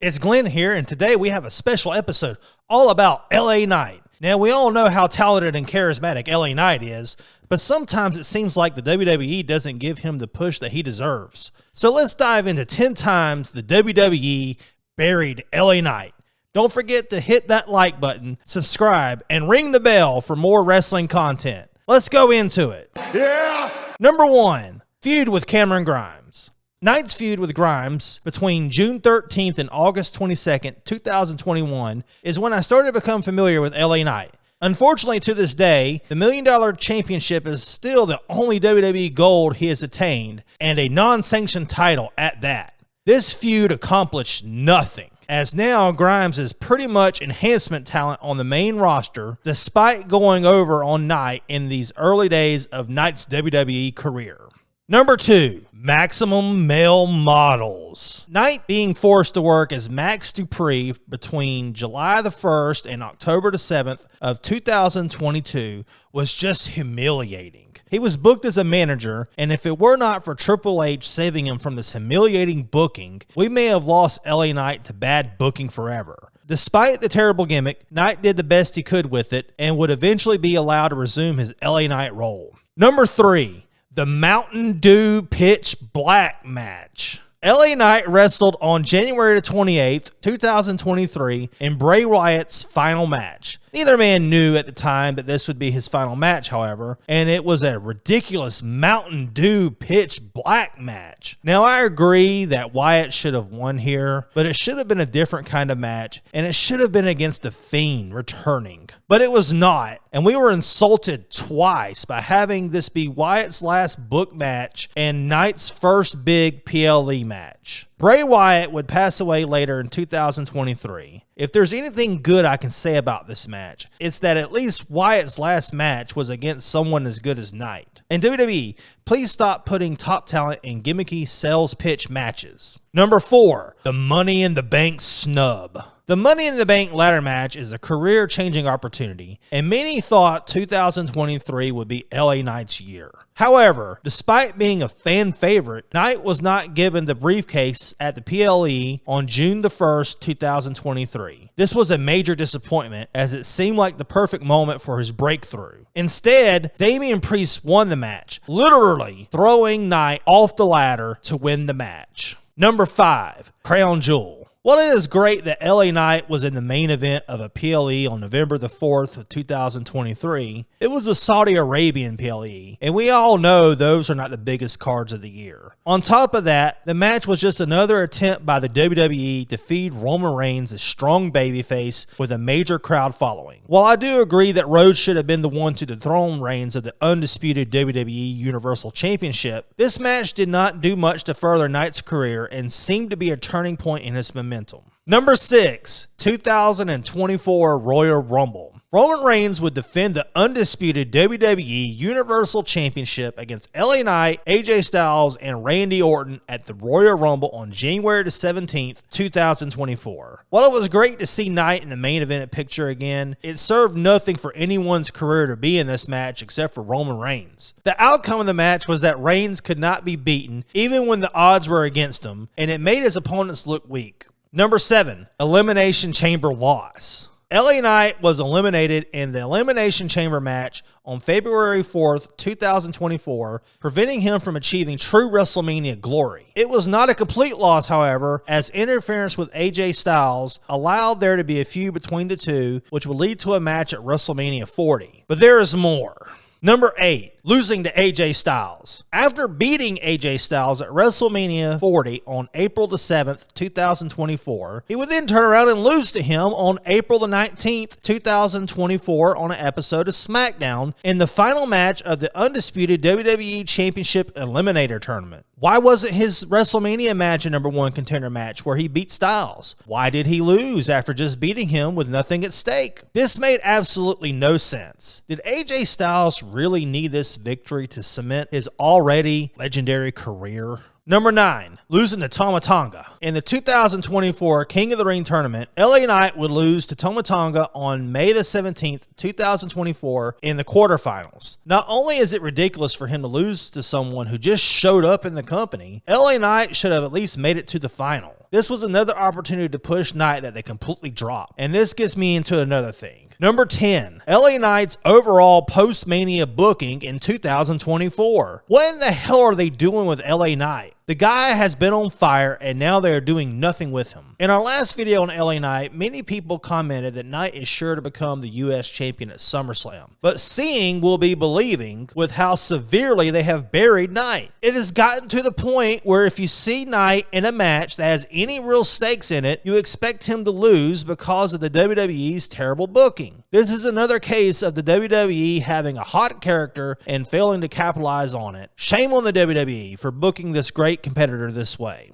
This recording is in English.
It's Glenn here, and today we have a special episode all about LA Knight. Now, we all know how talented and charismatic LA Knight is, but sometimes it seems like the WWE doesn't give him the push that he deserves. So let's dive into 10 times the WWE buried LA Knight. Don't forget to hit that like button, subscribe, and ring the bell for more wrestling content. Let's go into it. Yeah! Number 1, feud with Cameron Grimes. Knight's feud with Grimes between June 13th and August 22nd, 2021 is when I started to become familiar with LA Knight. Unfortunately, to this day, the $1 Million Championship is still the only WWE gold he has attained, and a non-sanctioned title at that. This feud accomplished nothing, as now Grimes is pretty much enhancement talent on the main roster, despite going over on Knight in these early days of Knight's WWE career. Number 2, maximum male models. Knight being forced to work as Max Dupree between July the 1st and October the 7th of 2022 was just humiliating. He was booked as a manager, and if it were not for Triple H saving him from this humiliating booking, we may have lost LA Knight to bad booking forever. Despite the terrible gimmick, Knight did the best he could with it and would eventually be allowed to resume his LA Knight role. Number 3, the Mountain Dew Pitch Black match. LA Knight wrestled on January 28th, 2023 in Bray Wyatt's final match. Neither man knew at the time that this would be his final match, however, and it was a ridiculous Mountain Dew Pitch Black match. Now, I agree that Wyatt should have won here, but it should have been a different kind of match, and it should have been against The Fiend returning. But it was not, and we were insulted twice by having this be Wyatt's last book match and Knight's first big PLE match. Bray Wyatt would pass away later in 2023. If there's anything good I can say about this match, it's that at least Wyatt's last match was against someone as good as Knight. And WWE, please stop putting top talent in gimmicky sales pitch matches. Number 4, the Money in the Bank snub. The Money in the Bank ladder match is a career-changing opportunity, and many thought 2023 would be LA Knight's year. However, despite being a fan favorite, Knight was not given the briefcase at the PLE on June the 1st, 2023. This was a major disappointment, as it seemed like the perfect moment for his breakthrough. Instead, Damian Priest won the match, literally throwing Knight off the ladder to win the match. Number 5, Crown Jewel. While it is great that LA Knight was in the main event of a PLE on November the 4th of 2023, it was a Saudi Arabian PLE, and we all know those are not the biggest cards of the year. On top of that, the match was just another attempt by the WWE to feed Roman Reigns a strong babyface with a major crowd following. While I do agree that Rhodes should have been the one to dethrone Reigns of the undisputed WWE Universal Championship, this match did not do much to further Knight's career and seemed to be a turning point in his momentum. Number 6, 2024 Royal Rumble. Roman Reigns would defend the undisputed WWE Universal Championship against LA Knight, AJ Styles, and Randy Orton at the Royal Rumble on January 17th, 2024. While it was great to see Knight in the main event picture again, it served nothing for anyone's career to be in this match except for Roman Reigns. The outcome of the match was that Reigns could not be beaten even when the odds were against him, and it made his opponents look weak. Number 7, Elimination Chamber loss. LA Knight was eliminated in the Elimination Chamber match on February 4th, 2024, preventing him from achieving true WrestleMania glory. It was not a complete loss, however, as interference with AJ Styles allowed there to be a feud between the two, which would lead to a match at WrestleMania 40. But there is more. Number 8, losing to AJ Styles. After beating AJ Styles at WrestleMania 40 on April the 7th, 2024, he would then turn around and lose to him on April the 19th, 2024 on an episode of SmackDown in the final match of the undisputed WWE Championship Eliminator Tournament. Why wasn't his WrestleMania match a number 1 contender match where he beat Styles? Why did he lose after just beating him with nothing at stake? This made absolutely no sense. Did AJ Styles really need this victory to cement his already legendary career? Number 9, losing to Tama Tonga. In the 2024 King of the Ring tournament, LA Knight would lose to Tama Tonga on May the 17th, 2024 in the quarterfinals. Not only is it ridiculous for him to lose to someone who just showed up in the company, LA Knight should have at least made it to the final. This was another opportunity to push Knight that they completely dropped. And this gets me into another thing. Number 10, LA Knight's overall post-Mania booking in 2024. What in the hell are they doing with LA Knight? The guy has been on fire and now they are doing nothing with him. In our last video on LA Knight, many people commented that Knight is sure to become the US champion at SummerSlam. But seeing will be believing with how severely they have buried Knight. It has gotten to the point where if you see Knight in a match that has any real stakes in it, you expect him to lose because of the WWE's terrible booking. This is another case of the WWE having a hot character and failing to capitalize on it. Shame on the WWE for booking this great competitor this way.